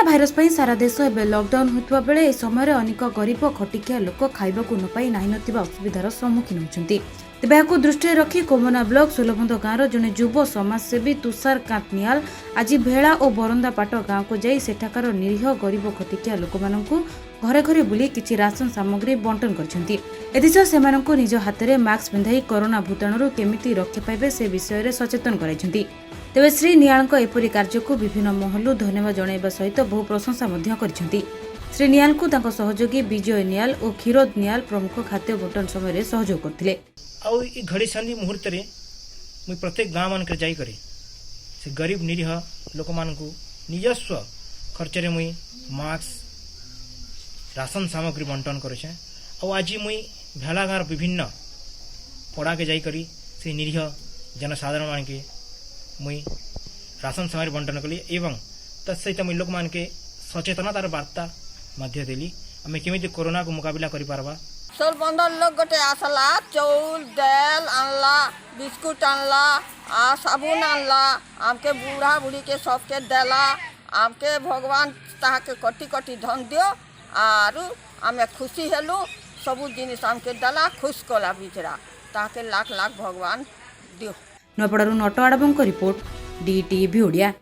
Corona virus पर सारा देश एवं लॉकडाउन होता बेले ए समय अनेक गरीब खटिकिया लोक खाइबा न पाई नाही नथिबा असुविधार सम्मुखीन होउछन्ति। तेबे याकु दृष्टि रखी कोमना ब्लॉक सुलभंद गाँव जने युव समाजसेवी तुषारकांत नियाल आज भेड़ा और बरंदापाट गाँव को जाई सेठाकार निरीह गरीब खटिकिया लोक माननकु घरे घरे बुली किछि राशन सामग्री बंटन करछन्ति। एदिसह सेमाननकु निज हाथे मास्क पिंधाई कोरोना भूताणु केमिति रक्षा पाइबे से विषय रे सचेतन कराइछन्ति। तेबे श्री नियाल एपरी कार्य को विभिन्न महलू धन्यवाद जणाइबा सहित बहु प्रशंसा मध्य करिसेंति। श्री नियाल को तांको सहयोगी विजय नियाल और क्षीरोद नियाल प्रमुख खाद्य बंटन समय सहयोग करथिले। आउ ई घड़ी संधि मुहूर्त रे मुई प्रत्येक गाँव मान जाई करे से गरीब निरीह लोक मानकु निजस्व खर्च रे मुई मास्क राशन सामग्री बंटन करे। आउ आज मुई भेला गाँव विभिन्न पड़ा के जाई करी से निरीह जनसाधारण मान के मुई राशन सामग्री बंटन कली एवं तत्सहित मुई लोक मान के सचेतनतार वार्ता मध्य देली आमे केमिति कोरोना को मुकाबला करि पारबा। सब बंधन लोग गोटे आसला चौल दाल आनला बिस्कुट आनला आ साबुन आनला आमके बूढ़ा बूढ़ी के सबके देला आमके भगवान ताके कटी कटी धन दियो आरु आमे खुशी हेलु सबु जिनिस आमके देला खुश कला बिचरा ताके लाख लाख भगवान दियो। नपड़ारू नट आड़बंक रिपोर्ट डीटीवी ओडिया।